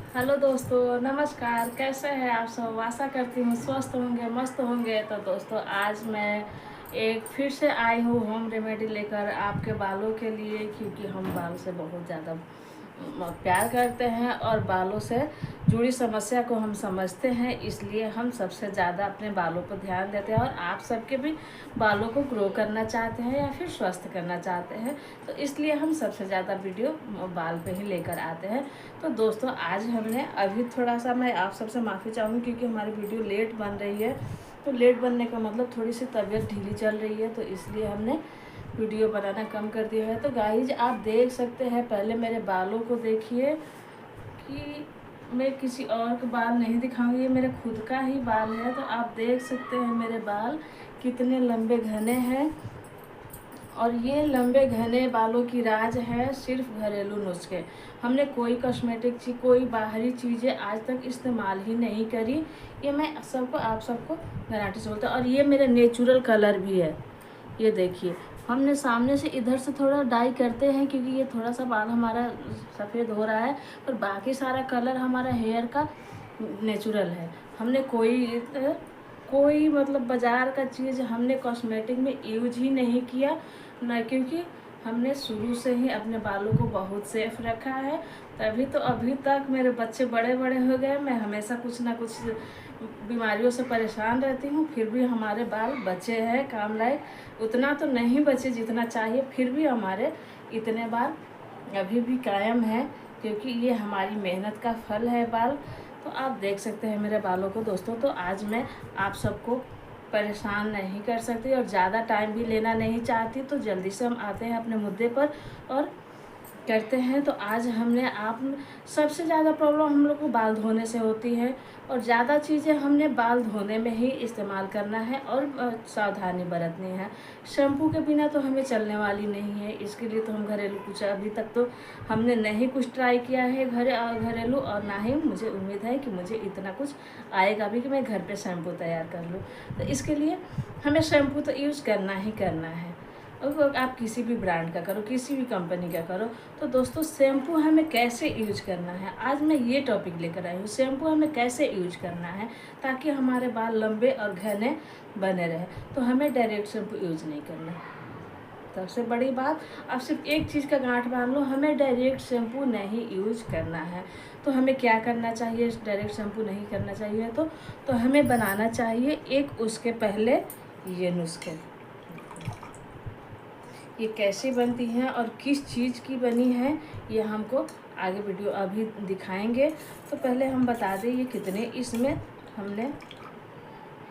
Hello दोस्तों, नमस्कार। कैसे हैं आप सब? आशा करती हूँ स्वस्थ होंगे, मस्त होंगे। तो दोस्तों, आज मैं एक फिर से आई हूँ होम रेमेडी लेकर आपके बालों के लिए, क्योंकि हम बाल से बहुत ज़्यादा प्यार करते हैं और बालों से जुड़ी समस्या को हम समझते हैं। इसलिए हम सबसे ज़्यादा अपने बालों पर ध्यान देते हैं और आप सबके भी बालों को ग्रो करना चाहते हैं या फिर स्वस्थ करना चाहते हैं, तो इसलिए हम सबसे ज़्यादा वीडियो बाल पे ही लेकर आते हैं। तो दोस्तों, आज हमने अभी थोड़ा सा, मैं आप सबसे माफ़ी चाहूँगी क्योंकि हमारी वीडियो लेट बन रही है। तो लेट बनने का मतलब थोड़ी सी तबीयत ढीली चल रही है, तो इसलिए हमने वीडियो बनाना कम कर दिया है। तो गाइज, आप देख सकते हैं, पहले मेरे बालों को देखिए कि मैं किसी और के बाल नहीं दिखाऊंगी, ये मेरे खुद का ही बाल है। तो आप देख सकते हैं मेरे बाल कितने लंबे घने हैं, और ये लंबे घने बालों की राज है सिर्फ घरेलू नुस्खे। हमने कोई कॉस्मेटिक चीज, कोई बाहरी चीज़ें आज तक इस्तेमाल ही नहीं करी। ये मैं सबको, आप सबको गारंटी से बोलता हूँ। और ये मेरा नेचुरल कलर भी है। ये देखिए, हमने सामने से इधर से थोड़ा डाई करते हैं क्योंकि ये थोड़ा सा बाल हमारा सफ़ेद हो रहा है, पर बाकी सारा कलर हमारा हेयर का नेचुरल है। हमने कोई मतलब बाज़ार का चीज़ हमने कॉस्मेटिक में यूज ही नहीं किया ना, क्योंकि हमने शुरू से ही अपने बालों को बहुत सेफ रखा है। तभी तो अभी तक मेरे बच्चे बड़े बड़े हो गए। मैं हमेशा कुछ ना कुछ बीमारियों से परेशान रहती हूँ, फिर भी हमारे बाल बचे हैं काम लायक। उतना तो नहीं बचे जितना चाहिए, फिर भी हमारे इतने बाल अभी भी कायम है, क्योंकि ये हमारी मेहनत का फल है बाल। तो आप देख सकते हैं मेरे बालों को दोस्तों। तो आज मैं आप सबको परेशान नहीं कर सकती और ज़्यादा टाइम भी लेना नहीं चाहती, तो जल्दी से हम आते हैं अपने मुद्दे पर और करते हैं। तो आज हमने सबसे ज़्यादा प्रॉब्लम हम लोग को बाल धोने से होती है, और ज़्यादा चीज़ें हमने बाल धोने में ही इस्तेमाल करना है और सावधानी बरतनी है। शैम्पू के बिना तो हमें चलने वाली नहीं है। इसके लिए तो हम घरेलू कुछ अभी तक तो हमने नहीं कुछ ट्राई किया है घरेलू, और ना ही मुझे उम्मीद है कि मुझे इतना कुछ आएगा भी कि मैं घर पे शैम्पू तैयार कर लूँ। तो इसके लिए हमें शैम्पू तो यूज़ करना ही करना है, और आप किसी भी ब्रांड का करो, किसी भी कंपनी का करो। तो दोस्तों, शैम्पू हमें कैसे यूज करना है, आज मैं ये टॉपिक लेकर आई हूँ। शैम्पू हमें कैसे यूज करना है ताकि हमारे बाल लंबे और घने बने रहे। तो हमें डायरेक्ट शैम्पू यूज नहीं करना है। सबसे बड़ी बात, आप सिर्फ एक चीज़ का गांठ बांध लो, हमें डायरेक्ट शैम्पू नहीं यूज करना है। तो हमें क्या करना चाहिए डायरेक्ट शैम्पू नहीं करना चाहिए तो हमें बनाना चाहिए एक उसके पहले ये नुस्खे। ये कैसे बनती हैं और किस चीज़ की बनी है, ये हमको आगे वीडियो अभी दिखाएंगे। तो पहले हम बता दें ये कितने, इसमें हमने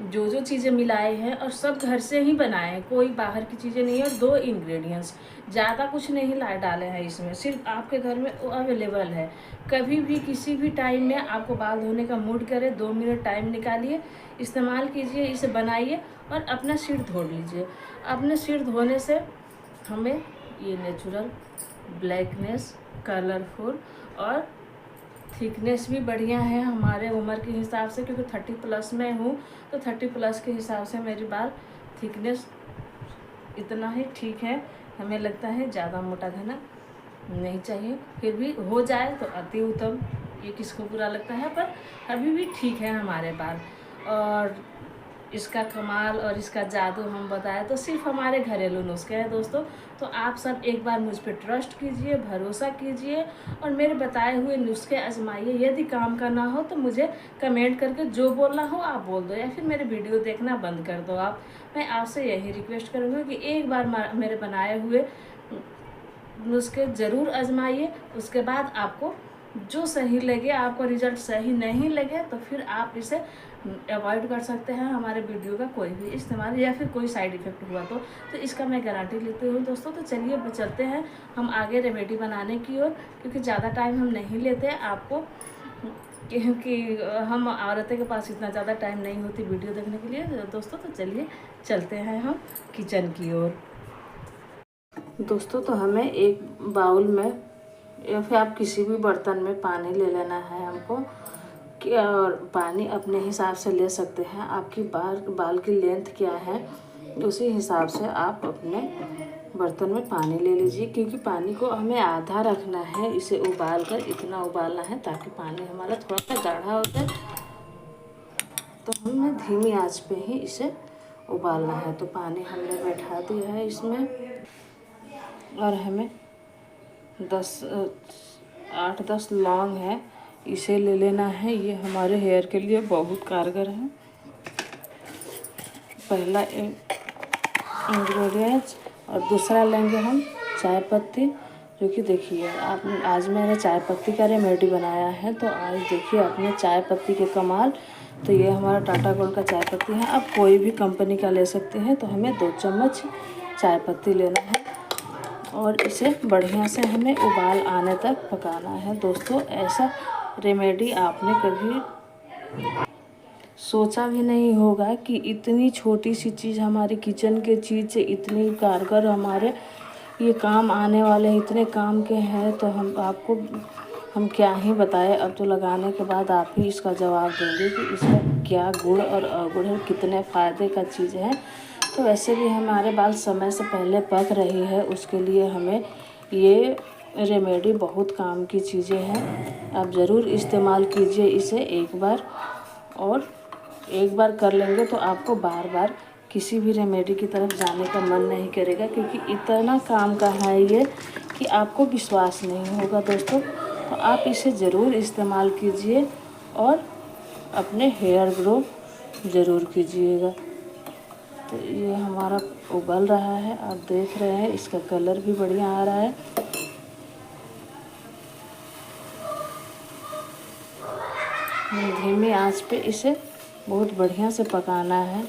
जो जो चीज़ें मिलाए हैं और सब घर से ही बनाए हैं, कोई बाहर की चीज़ें नहीं है। और 2 इंग्रेडिएंट्स, ज़्यादा कुछ नहीं डाले हैं इसमें, सिर्फ आपके घर में वो अवेलेबल है। कभी भी किसी भी टाइम में आपको बाल धोने का मूड करे, 2 मिनट टाइम निकालिए, इस्तेमाल कीजिए, इसे बनाइए और अपना सिर धो लीजिए। अपने सिर धोने से हमें ये नेचुरल ब्लैकनेस, कलरफुल और थिकनेस भी बढ़िया है हमारे उम्र के हिसाब से, क्योंकि 30+ में हूँ। तो 30+ के हिसाब से मेरी बाल थिकनेस इतना ही ठीक है। हमें लगता है ज़्यादा मोटा घना नहीं चाहिए, फिर भी हो जाए तो अति उत्तम, ये किसको बुरा लगता है, पर अभी भी ठीक है हमारे बाल। और इसका कमाल और इसका जादू हम बताएं तो सिर्फ हमारे घरेलू नुस्खे हैं दोस्तों। तो आप सब एक बार मुझ पर ट्रस्ट कीजिए, भरोसा कीजिए और मेरे बताए हुए नुस्खे आजमाइए। यदि काम का ना हो तो मुझे कमेंट करके जो बोलना हो आप बोल दो, या फिर मेरे वीडियो देखना बंद कर दो आप। मैं आपसे यही रिक्वेस्ट करूँगी कि एक बार मेरे बनाए हुए नुस्खे ज़रूर आजमाइए। उसके बाद आपको जो सही लगे, आपको रिजल्ट सही नहीं लगे तो फिर आप इसे अवॉइड कर सकते हैं, हमारे वीडियो का कोई भी इस्तेमाल या फिर कोई साइड इफ़ेक्ट हुआ तो इसका मैं गारंटी लेती हूँ दोस्तों। तो चलिए चलते हैं हम आगे रेमेडी बनाने की ओर, क्योंकि ज़्यादा टाइम हम नहीं लेते आपको, क्योंकि हम औरतें के पास इतना ज़्यादा टाइम नहीं होती वीडियो देखने के लिए दोस्तों। तो चलिए चलते हैं हम किचन की ओर दोस्तों। तो हमें एक बाउल में या फिर आप किसी भी बर्तन में पानी ले लेना है हमको, और पानी अपने हिसाब से ले सकते हैं। आपकी बाल की लेंथ क्या है उसी हिसाब से आप अपने बर्तन में पानी ले लीजिए, क्योंकि पानी को हमें आधा रखना है, इसे उबाल कर इतना उबालना है ताकि पानी हमारा थोड़ा सा गाढ़ा हो जाए। तो हमें धीमी आंच पे ही इसे उबालना है। तो पानी हमने बैठा दिया है इसमें, और हमें 8-10 लौंग है, इसे ले लेना है। ये हमारे हेयर के लिए बहुत कारगर है। पहला इंग्रेडिएंट्स, और दूसरा लेंगे हम चाय पत्ती, जो कि देखिए आप, आज मैंने चाय पत्ती का रेमेडी बनाया है। तो आज देखिए अपने चाय पत्ती के कमाल। तो ये हमारा टाटा गोल्ड का चाय पत्ती है, आप कोई भी कंपनी का ले सकते हैं। तो हमें 2 चम्मच चाय पत्ती लेना है, और इसे बढ़िया से हमें उबाल आने तक पकाना है। दोस्तों, ऐसा रेमेडी आपने कभी सोचा भी नहीं होगा कि इतनी छोटी सी चीज़, हमारी किचन के चीज़ से इतनी कारगर हमारे ये काम आने वाले इतने काम के हैं। तो हम क्या ही बताएं। अब तो लगाने के बाद आप ही इसका जवाब देंगे कि इसका क्या गुण और अवगुण है, कितने फ़ायदे का चीज़ है। तो वैसे भी हमारे बाल समय से पहले पक रही है, उसके लिए हमें ये रेमेडी बहुत काम की चीज़ें हैं। आप ज़रूर इस्तेमाल कीजिए इसे एक बार, और एक बार कर लेंगे तो आपको बार बार किसी भी रेमेडी की तरफ जाने का मन नहीं करेगा, क्योंकि इतना काम का है ये कि आपको विश्वास नहीं होगा। दोस्तों, तो आप इसे ज़रूर इस्तेमाल कीजिए और अपने हेयर ग्रो ज़रूर कीजिएगा। तो ये हमारा उबल रहा है, आप देख रहे हैं, इसका कलर भी बढ़िया आ रहा है। धीमी आंच पे इसे बहुत बढ़िया से पकाना है।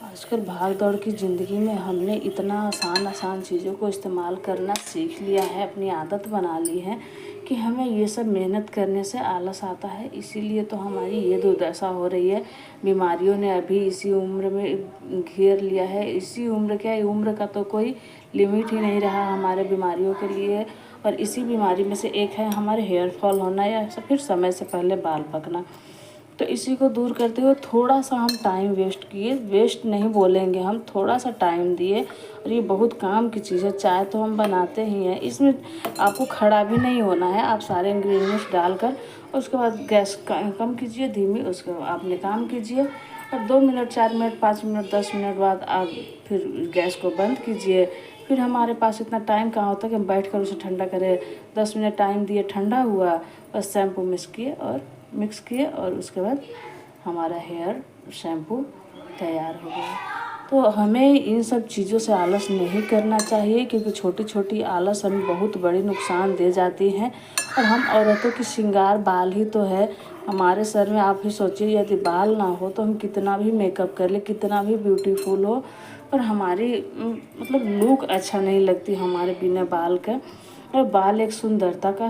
आजकल भाग दौड़ की ज़िंदगी में हमने इतना आसान चीज़ों को इस्तेमाल करना सीख लिया है, अपनी आदत बना ली है कि हमें ये सब मेहनत करने से आलस आता है। इसीलिए तो हमारी ये दुर्दशा हो रही है। बीमारियों ने अभी इसी उम्र में घेर लिया है। इसी उम्र, क्या उम्र का तो कोई लिमिट ही नहीं रहा हमारे बीमारियों के लिए। और इसी बीमारी में से एक है हमारे हेयर फॉल होना, या फिर समय से पहले बाल पकना। तो इसी को दूर करते हुए थोड़ा सा हम टाइम वेस्ट नहीं बोलेंगे, हम थोड़ा सा टाइम दिए। और ये बहुत काम की चीज़ है। चाय तो हम बनाते ही हैं, इसमें आपको खड़ा भी नहीं होना है। आप सारे इंग्रेडिएंट्स डालकर उसके बाद गैस कम कीजिए, धीमी, उसके बाद आपने काम कीजिए। और 2 मिनट, 4 मिनट, 5 मिनट, 10 मिनट बाद आप फिर गैस को बंद कीजिए। फिर हमारे पास इतना टाइम कहाँ होता है कि हम बैठ कर उसे ठंडा करें। 10 मिनट टाइम दिए, ठंडा हुआ, बस शैम्पू मिक्स किए और उसके बाद हमारा हेयर शैम्पू तैयार हो गया। तो हमें इन सब चीज़ों से आलस नहीं करना चाहिए, क्योंकि छोटी छोटी आलस हमें बहुत बड़ी नुकसान दे जाती हैं। और हम औरतों की श्रृंगार बाल ही तो है। हमारे सर में आप ही सोचिए, यदि बाल ना हो तो हम कितना भी मेकअप कर ले, कितना भी ब्यूटीफुल हो, पर हमारी मतलब लुक अच्छा नहीं लगती हमारे बिना बाल का। और बाल एक सुंदरता का,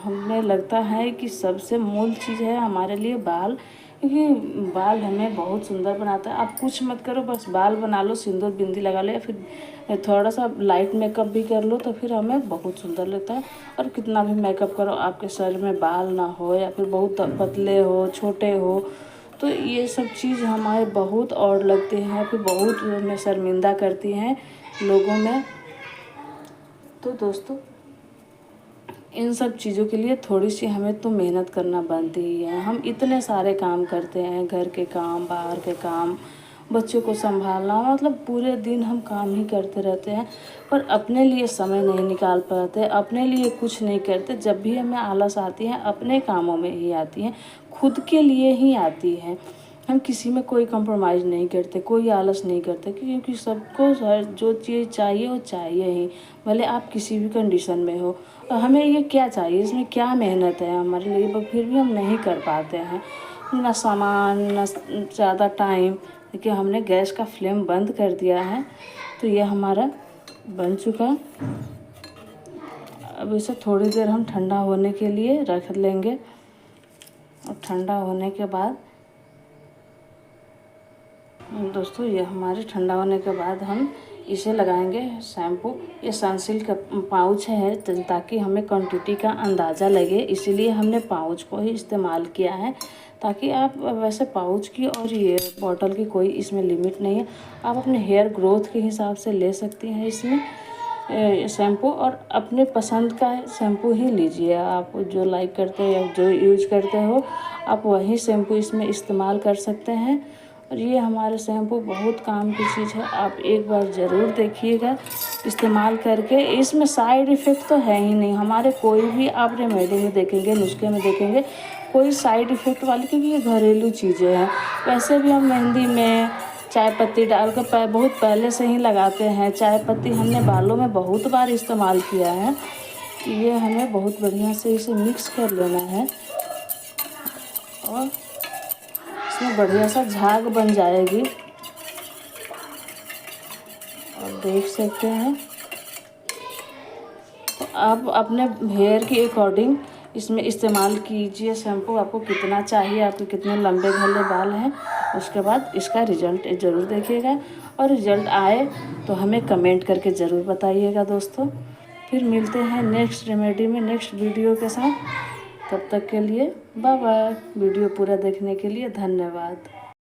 हमें लगता है कि सबसे मूल चीज़ है हमारे लिए बाल, क्योंकि बाल हमें बहुत सुंदर बनाता है। आप कुछ मत करो, बस बाल बना लो, सिंदूर बिंदी लगा लो, या फिर थोड़ा सा लाइट मेकअप भी कर लो, तो फिर हमें बहुत सुंदर लगता है। और कितना भी मेकअप करो, आपके सर में बाल ना हो, या फिर बहुत पतले हो, छोटे हो, तो ये सब चीज़ हमारे बहुत और लगते हैं, फिर बहुत हमें शर्मिंदा करती हैं लोगों में। तो दोस्तों, इन सब चीज़ों के लिए थोड़ी सी हमें तो मेहनत करना बनती ही है। हम इतने सारे काम करते हैं, घर के काम, बाहर के काम, बच्चों को संभालना, मतलब पूरे दिन हम काम ही करते रहते हैं, पर अपने लिए समय नहीं निकाल पाते, अपने लिए कुछ नहीं करते। जब भी हमें आलस आती है, अपने कामों में ही आती है, खुद के लिए ही आती है। हम किसी में कोई कंप्रोमाइज़ नहीं करते, कोई आलस नहीं करते, क्योंकि सबको हर जो चीज़ चाहिए वो चाहिए ही, भले आप किसी भी कंडीशन में हो। और हमें ये क्या चाहिए, इसमें क्या मेहनत है हमारे लिए, पर फिर भी हम नहीं कर पाते हैं। ना सामान, ना ज़्यादा टाइम। देखिए, हमने गैस का फ्लेम बंद कर दिया है, तो ये हमारा बन चुका। अब इसे थोड़ी देर हम ठंडा होने के लिए रख लेंगे, और ठंडा होने के बाद दोस्तों, ये हमारे ठंडा होने के बाद हम इसे लगाएंगे शैम्पू। ये सनसिल्क का पाउच है ताकि हमें क्वांटिटी का अंदाज़ा लगे, इसीलिए हमने पाउच को ही इस्तेमाल किया है। ताकि आप वैसे पाउच की और ये बॉटल की कोई इसमें लिमिट नहीं है, आप अपने हेयर ग्रोथ के हिसाब से ले सकती हैं इसमें शैम्पू, और अपने पसंद का शैम्पू ही लीजिए। आप जो लाइक करते हो या जो यूज करते हो आप वही शैम्पू इसमें इस्तेमाल कर सकते हैं। और ये हमारे शैम्पू बहुत काम की चीज़ है, आप एक बार ज़रूर देखिएगा इस्तेमाल करके। इसमें साइड इफ़ेक्ट तो है ही नहीं, हमारे कोई भी आप रेमेडी में देखेंगे, नुस्खे में देखेंगे कोई साइड इफ़ेक्ट वाली, क्योंकि ये घरेलू चीज़ें हैं। वैसे भी हम मेहंदी में चाय पत्ती डाल कर बहुत पहले से ही लगाते हैं। चाय पत्ती हमने बालों में बहुत बार इस्तेमाल किया है। ये हमें बहुत बढ़िया से इसे मिक्स कर लेना है और इसमें बढ़िया सा झाग बन जाएगी। और देख सकते हैं, तो आप अपने हेयर के अकॉर्डिंग इसमें इस्तेमाल कीजिए शैम्पू। आपको कितना चाहिए, आपके कितने लंबे घने बाल हैं, उसके बाद इसका रिज़ल्ट ज़रूर देखिएगा। और रिज़ल्ट आए तो हमें कमेंट करके ज़रूर बताइएगा दोस्तों। फिर मिलते हैं नेक्स्ट रेमेडी में नेक्स्ट वीडियो के साथ। तब तक के लिए बाय बाय। वीडियो पूरा देखने के लिए धन्यवाद।